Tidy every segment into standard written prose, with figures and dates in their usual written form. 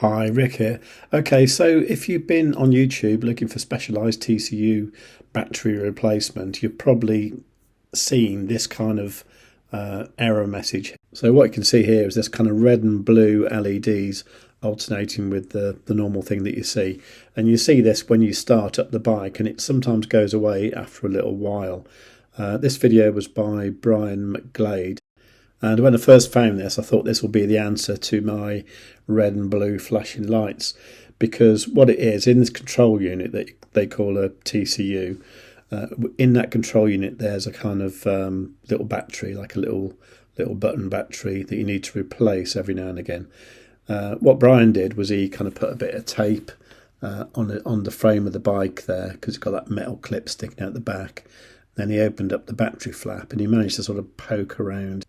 Hi, Rick here. Okay, so if you've been on YouTube looking for specialised TCU battery replacement, you've probably seen this kind of error message. So what you can see here is this kind of red and blue LEDs alternating with the normal thing that you see. And you see this when you start up the bike, and it sometimes goes away after a little while. This video was by Brian McGlade. And when I first found this, I thought this will be the answer to my red and blue flashing lights, because what it is, in this control unit that they call a TCU, in that control unit there's a kind of little battery, like a little button battery that you need to replace every now and again. What Brian did was he kind of put a bit of tape on the frame of the bike there, because it's got that metal clip sticking out the back. Then he opened up the battery flap and he managed to sort of poke around.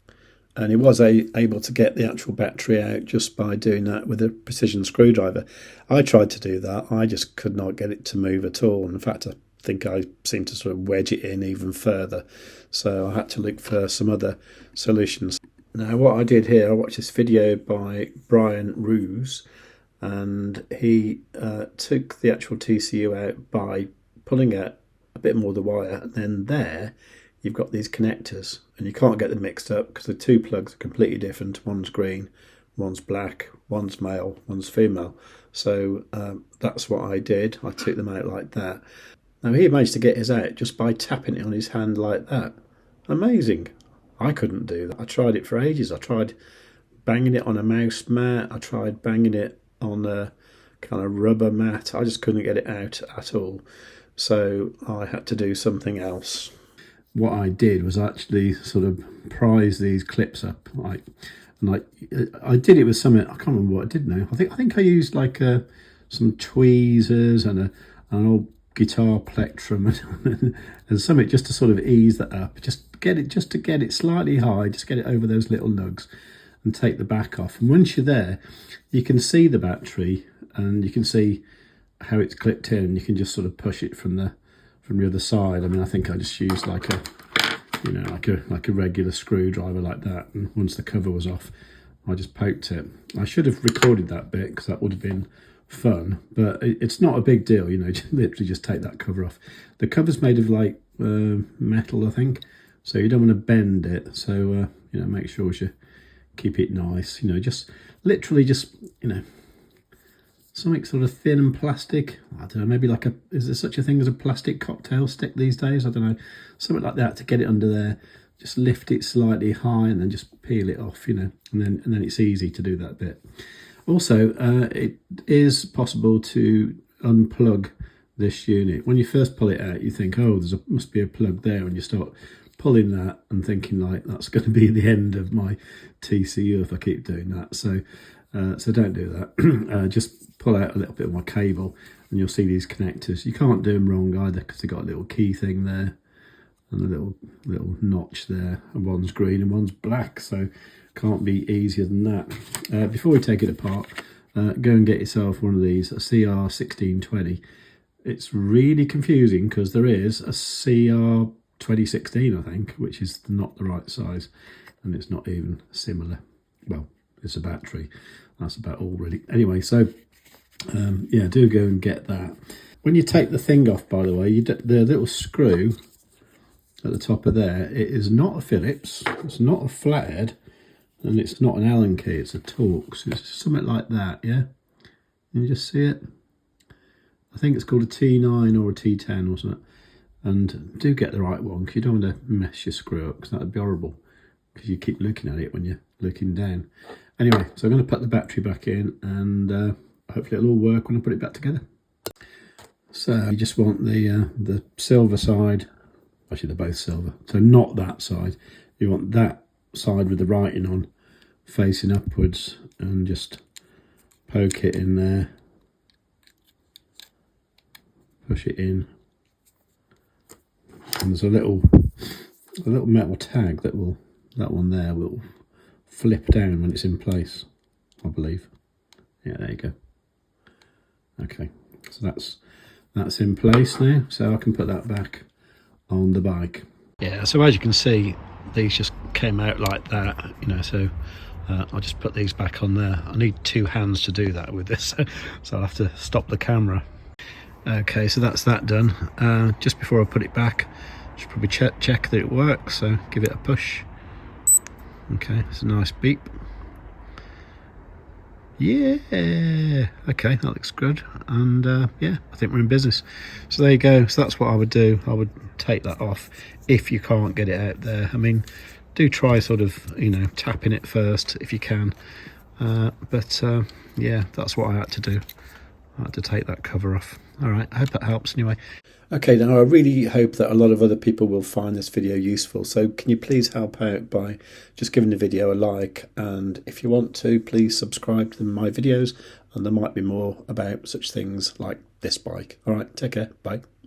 And he was able to get the actual battery out just by doing that with a precision screwdriver. I tried to do that. I just could not get it to move at all. In fact, I think I seemed to sort of wedge it in even further. So I had to look for some other solutions. Now, what I did here, I watched this video by Brian Roos, and he took the actual TCU out by pulling out a bit more of the wire, and then there you've got these connectors, and you can't get them mixed up because the two plugs are completely different. One's green, one's black, one's male, one's female. So that's what I did. I took them out like that. Now, he managed to get his out just by tapping it on his hand like that. Amazing. I couldn't do that. I tried it for ages. I tried banging it on a mouse mat. I tried banging it on a kind of rubber mat. I just couldn't get it out at all. So I had to do something else. What I did was actually sort of prise these clips up, I did it with something, I can't remember what I did now. I think I used like some tweezers and an old guitar plectrum and something just to sort of ease that up, just to get it slightly high, just get it over those little lugs and take the back off. And once you're there, you can see the battery and you can see how it's clipped in. You can just sort of push it from the other side. I mean, I think I just used like a regular screwdriver like that, and once the cover was off, I just poked it. I should have recorded that bit because that would have been fun, but it's not a big deal, you know. Literally just take that cover off. The cover's made of like metal, I think, so you don't want to bend it. So you know, make sure you keep it nice. You know, just literally just, you know, something sort of thin and plastic. I don't know, maybe like is there such a thing as a plastic cocktail stick these days? I don't know, something like that to get it under there. Just lift it slightly high and then just peel it off, you know, and then it's easy to do that bit. Also, it is possible to unplug this unit. When you first pull it out, you think, oh, must be a plug there, and you start pulling that and thinking like, that's going to be the end of my TCU if I keep doing that. So don't do that. Just pull out a little bit of my cable and you'll see these connectors. You can't do them wrong either because they've got a little key thing there and a little notch there, and one's green and one's black, so can't be easier than that. Before we take it apart, go and get yourself one of these, a CR1620. It's really confusing because there is a CR2016, I think, which is not the right size, and it's not even similar. Well, it's a battery. That's about all really. Anyway, so yeah, do go and get that. When you take the thing off, by the way, the little screw at the top of there, it is not a Phillips, it's not a flathead, and it's not an Allen key, it's a Torx. It's something like that, yeah? Can you just see it? I think it's called a T9 or a T10 or something. And do get the right one, because you don't want to mess your screw up, because that would be horrible, because you keep looking at it when you're looking down. Anyway, so I'm going to put the battery back in, and hopefully it'll all work when I put it back together. So you just want the silver side. Actually, they're both silver, so not that side. You want that side with the writing on facing upwards, and just poke it in there, push it in, and there's a little metal tag that one there will flip down when it's in place, I believe. Yeah, there you go. Okay, so that's in place now, so I can put that back on the bike. Yeah, so as you can see, these just came out like that, you know, so I'll just put these back on there. I need 2 hands to do that with this, so I'll have to stop the camera. Okay, so that's that done. Just before I put it back, should probably check that it works, so give it a push. Okay, it's a nice beep. Yeah, okay, that looks good, and yeah, I think we're in business. So there you go. So that's what I would do. I would take that off if you can't get it out there. I mean, do try sort of, you know, tapping it first if you can, but yeah, that's what I had to do. I had to take that cover off. All right, I hope that helps anyway. Okay, now I really hope that a lot of other people will find this video useful. So can you please help out by just giving the video a like, and if you want to, please subscribe to my videos, and there might be more about such things like this bike. All right, take care, bye.